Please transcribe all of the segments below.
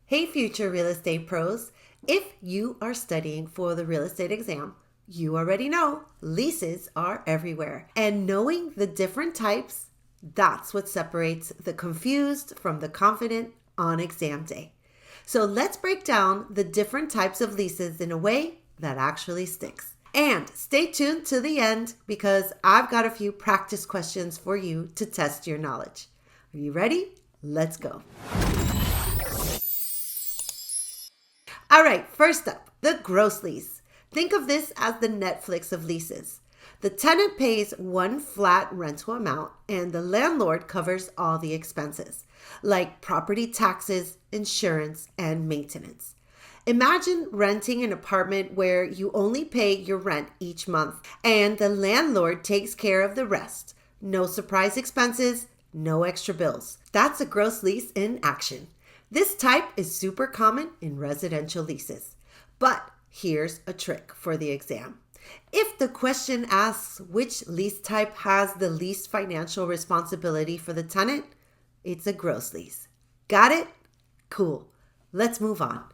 Hey, future real estate pros. If you are studying for the real estate exam, you already know leases are everywhere. And knowing the different types, that's what separates the confused from the confident on exam day. So let's break down the different types of leases in a way that actually sticks. And stay tuned to the end because I've got a few practice questions for you to test your knowledge. Are you ready? Let's go. All right, first up, the gross lease. Think of this as the Netflix of leases. The tenant pays one flat rental amount and the landlord covers all the expenses, like property taxes, insurance, and maintenance. Imagine renting an apartment where you only pay your rent each month and the landlord takes care of the rest. No surprise expenses, no extra bills. That's a gross lease in action. This type is super common in residential leases. But here's a trick for the exam. If the question asks which lease type has the least financial responsibility for the tenant, it's a gross lease. Got it? Cool. Let's move on.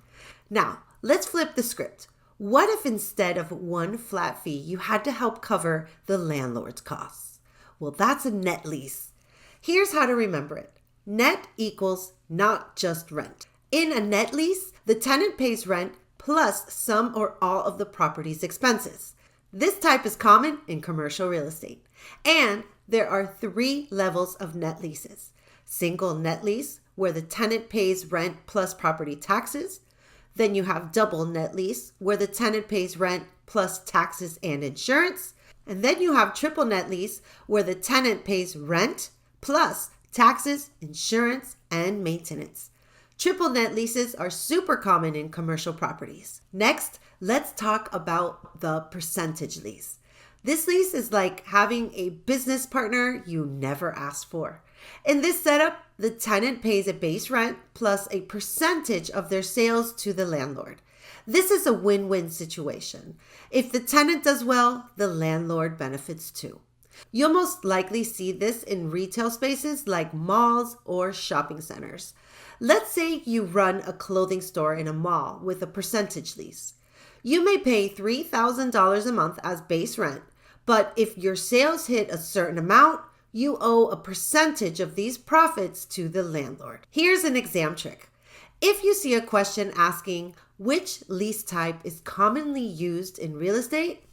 Now, let's flip the script. What if instead of one flat fee, you had to help cover the landlord's costs? Well, that's a net lease. Here's how to remember it. Net equals not just rent. In a net lease, the tenant pays rent plus some or all of the property's expenses. This type is common in commercial real estate. And there are 3 levels of net leases. Single net lease, where the tenant pays rent plus property taxes. Then you have double net lease, where the tenant pays rent plus taxes and insurance. And then you have triple net lease, where the tenant pays rent plus taxes, insurance, and maintenance. Triple net leases are super common in commercial properties. Next, let's talk about the percentage lease. This lease is like having a business partner you never asked for. In this setup, the tenant pays a base rent plus a percentage of their sales to the landlord. This is a win-win situation. If the tenant does well, the landlord benefits too. You'll most likely see this in retail spaces like malls or shopping centers. Let's say you run a clothing store in a mall with a percentage lease. You may pay $3,000 a month as base rent, but if your sales hit a certain amount, you owe a percentage of these profits to the landlord. Here's an exam trick. If you see a question asking which lease type is commonly used in real estate,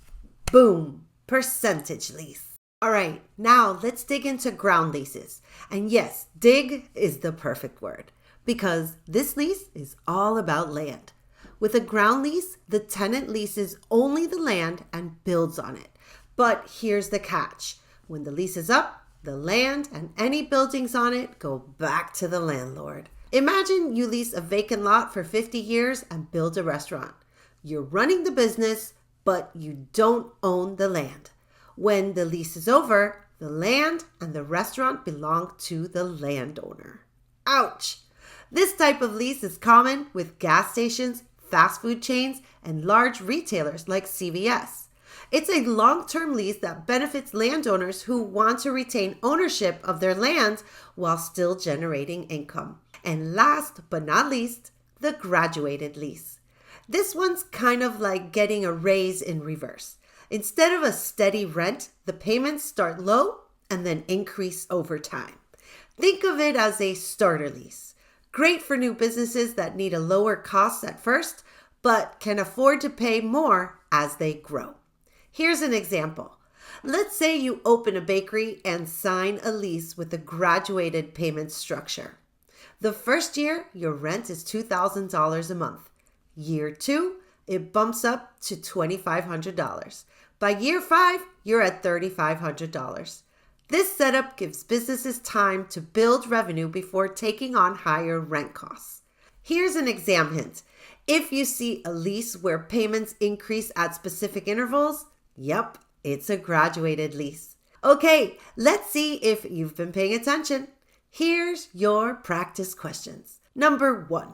boom, percentage lease. All right, now let's dig into ground leases. And yes, dig is the perfect word because this lease is all about land. With a ground lease, the tenant leases only the land and builds on it. But here's the catch. When the lease is up, the land and any buildings on it go back to the landlord. Imagine you lease a vacant lot for 50 years and build a restaurant. You're running the business, but you don't own the land. When the lease is over, the land and the restaurant belong to the landowner. Ouch! This type of lease is common with gas stations, fast food chains, and large retailers like CVS. It's a long-term lease that benefits landowners who want to retain ownership of their land while still generating income. And last but not least, the graduated lease. This one's kind of like getting a raise in reverse. Instead of a steady rent, the payments start low and then increase over time. Think of it as a starter lease. Great for new businesses that need a lower cost at first, but can afford to pay more as they grow. Here's an example. Let's say you open a bakery and sign a lease with a graduated payment structure. The first year, your rent is $2,000 a month. Year 2, it bumps up to $2,500. By year 5, you're at $3,500. This setup gives businesses time to build revenue before taking on higher rent costs. Here's an exam hint. If you see a lease where payments increase at specific intervals, yep, it's a graduated lease. Okay, let's see if you've been paying attention. Here's your practice questions. Number 1.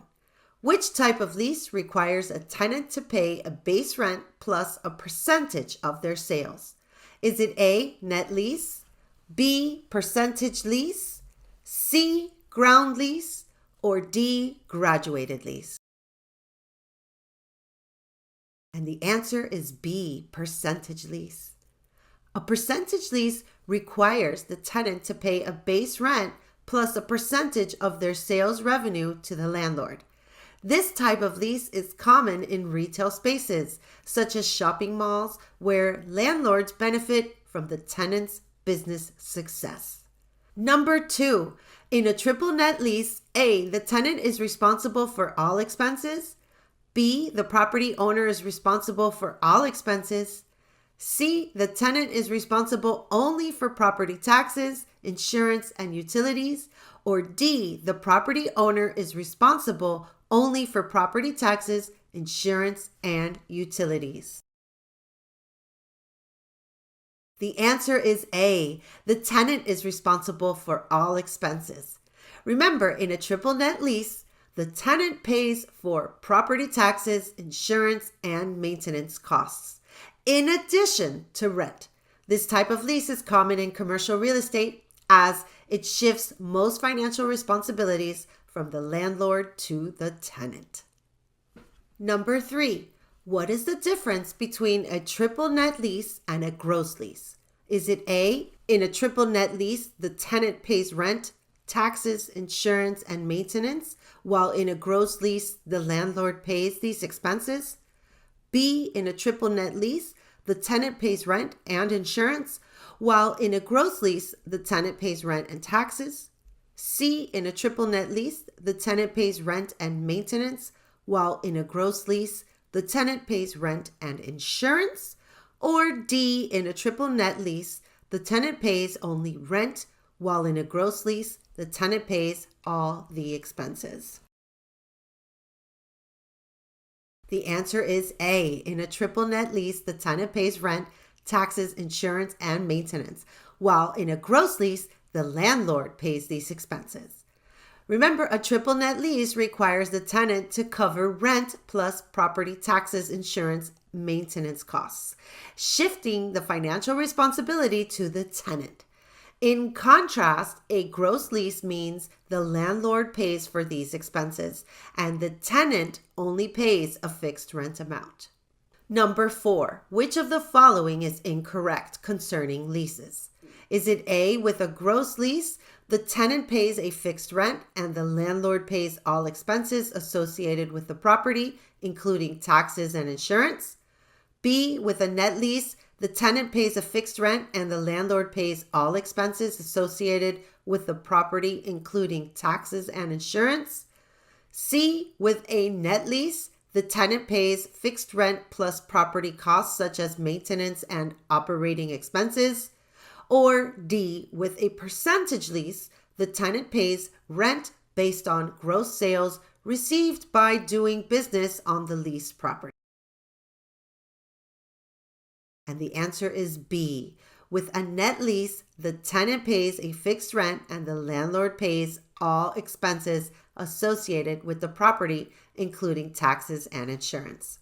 Which type of lease requires a tenant to pay a base rent plus a percentage of their sales? Is it A, net lease, B, percentage lease, C, ground lease, or D, Graduated Lease? And the answer is B, Percentage Lease. A percentage lease requires the tenant to pay a base rent plus a percentage of their sales revenue to the landlord. This type of lease is common in retail spaces, such as shopping malls, where landlords benefit from the tenant's business success. Number 2, in a triple net lease, A, the tenant is responsible for all expenses. B, the property owner is responsible for all expenses. C, the tenant is responsible only for property taxes, insurance, and utilities. Or D, the property owner is responsible only for property taxes, insurance, and utilities. The answer is A. The tenant is responsible for all expenses. Remember, in a triple net lease, the tenant pays for property taxes, insurance, and maintenance costs, in addition to rent. This type of lease is common in commercial real estate as it shifts most financial responsibilities from the landlord to the tenant. Number 3, what is the difference between a triple net lease and a gross lease? Is it A, in a triple net lease, the tenant pays rent, taxes, insurance, and maintenance, while in a gross lease, the landlord pays these expenses? B, in a triple net lease, the tenant pays rent and insurance, while in a gross lease, the tenant pays rent and taxes? C, in a triple net lease, the tenant pays rent and maintenance, while in a gross lease, the tenant pays rent and insurance? Or D, in a triple net lease, the tenant pays only rent, while in a gross lease, the tenant pays all the expenses? The answer is A. In a triple net lease, the tenant pays rent, taxes, insurance, and maintenance, while in a gross lease, the landlord pays these expenses. Remember, a triple net lease requires the tenant to cover rent plus property taxes, insurance, maintenance costs, shifting the financial responsibility to the tenant. In contrast, a gross lease means the landlord pays for these expenses and the tenant only pays a fixed rent amount. Number 4, which of the following is incorrect concerning leases? Is it A, with a gross lease, the tenant pays a fixed rent and the landlord pays all expenses associated with the property, including taxes and insurance? B, with a net lease, the tenant pays a fixed rent and the landlord pays all expenses associated with the property, including taxes and insurance? C, with a net lease, the tenant pays fixed rent plus property costs such as maintenance and operating expenses? Or D, with a percentage lease, the tenant pays rent based on gross sales received by doing business on the leased property? And the answer is B. With a net lease, the tenant pays a fixed rent and the landlord pays all expenses associated with the property, including taxes and insurance.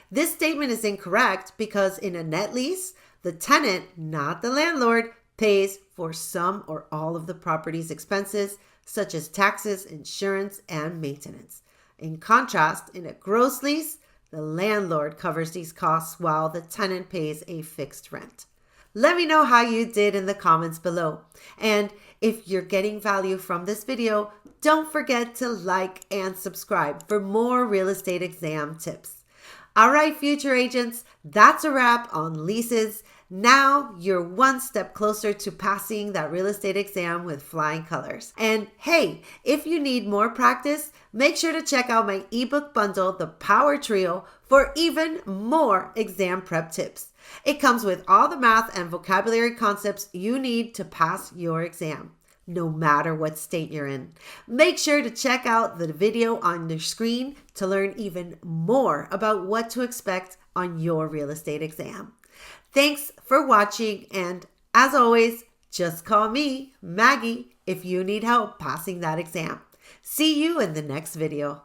This statement is incorrect because in a net lease, the tenant, not the landlord, pays for some or all of the property's expenses, such as taxes, insurance, and maintenance. In contrast, in a gross lease, the landlord covers these costs while the tenant pays a fixed rent. Let me know how you did in the comments below. And if you're getting value from this video, don't forget to like and subscribe for more real estate exam tips. All right, future agents, that's a wrap on leases. Now you're one step closer to passing that real estate exam with flying colors. And hey, if you need more practice, make sure to check out my ebook bundle, The Power Trio, for even more exam prep tips. It comes with all the math and vocabulary concepts you need to pass your exam, no matter what state you're in. Make sure to check out the video on the screen to learn even more about what to expect on your real estate exam. Thanks for watching, and as always, just call me, Maggie, if you need help passing that exam. See you in the next video.